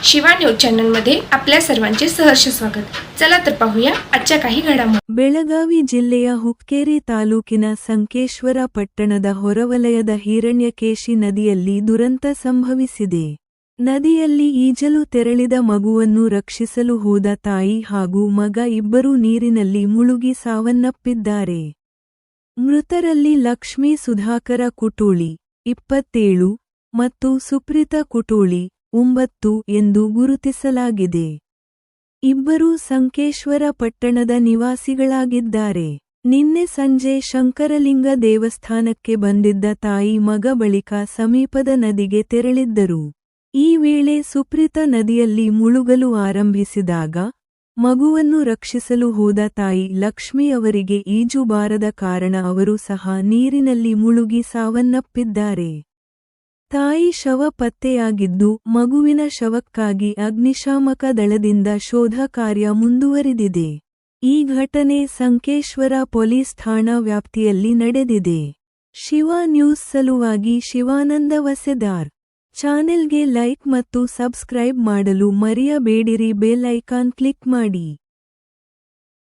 Shiva news चॅनलमध्ये आपल्या सर्वांचे सहर्ष स्वागत। चला तर पाहूया आजच्या काही घडामोडी। ಬೆಳಗಾವಿ ಜಿಲ್ಲೆಯ ಹುಕ್ಕೇರಿ ತಾಲೂಕಿನ ಸಂಕೇಶ್ವರ ಪಟ್ಟಣದ ಹೊರವಲಯದ ಹಿರಣ್ಯಕೇಶಿ ನದಿಯಲ್ಲಿ ದುರಂತ ಸಂಭವಿಸಿದೆ। ನದಿಯಲ್ಲಿ ಈಜಲು ತೆರಳಿದ ಮಗುವನ್ನು ರಕ್ಷಿಸಲು ಹೋದ ತಾಯಿ ಹಾಗೂ ಮಗ ಇಬ್ಬರೂ ನೀರಿನಲ್ಲಿ ಮುಳುಗಿ ಸಾವನ್ನಪ್ಪಿದ್ದಾರೆ। ಮೃತರಲ್ಲಿ ಲಕ್ಷ್ಮೀ ಸುಧಾಕರ ಕುಟೋಳಿ 27 ಮತ್ತು ಸುಪ್ರೀತಾ ಕುಟೋಳಿ 9 ಎಂದು ಗುರುತಿಸಲಾಗಿದೆ। ಇಬ್ಬರೂ ಸಂಕೇಶ್ವರ ಪಟ್ಟಣದ ನಿವಾಸಿಗಳಾಗಿದ್ದಾರೆ। ನಿನ್ನೆ ಸಂಜೆ ಶಂಕರಲಿಂಗ ದೇವಸ್ಥಾನಕ್ಕೆ ಬಂದಿದ್ದ ತಾಯಿ ಮಗ ಬಳಿಕ ಸಮೀಪದ ನದಿಗೆ ತೆರಳಿದ್ದರು। ಈ ವೇಳೆ ಸುಪ್ರೀತಾ ನದಿಯಲ್ಲಿ ಮುಳುಗಲು ಆರಂಭಿಸಿದಾಗ ಮಗುವನ್ನು ರಕ್ಷಿಸಲು ಹೋದ ತಾಯಿ ಲಕ್ಷ್ಮಿ ಅವರಿಗೆ ಈಜು ಬಾರದ ಕಾರಣ ಅವರು ಸಹ ನೀರಿನಲ್ಲಿ ಮುಳುಗಿ ಸಾವನ್ನಪ್ಪಿದ್ದಾರೆ। ತಾಯಿ ಶವ ಪತ್ತೆಯಾಗಿದ್ದು ಮಗುವಿನ ಶವಕ್ಕಾಗಿ ಅಗ್ನಿಶಾಮಕ ದಳದಿಂದ ಶೋಧ ಕಾರ್ಯ ಮುಂದುವರಿದಿದೆ। ಈ ಘಟನೆ ಸಂಕೇಶ್ವರ ಪೊಲೀಸ್ ಠಾಣಾ ವ್ಯಾಪ್ತಿಯಲ್ಲಿ ನಡೆದಿದೆ। ಶಿವ ನ್ಯೂಸ್ ಸಲುವಾಗಿ ಶಿವಾನಂದ ವಸೆದಾರ್। ಚಾನೆಲ್ಗೆ ಲೈಕ್ ಮತ್ತು ಸಬ್ಸ್ಕ್ರೈಬ್ ಮಾಡಲು ಮರೆಯಬೇಡಿರಿ, ಬೆಲ್ ಐಕಾನ್ ಕ್ಲಿಕ್ ಮಾಡಿ।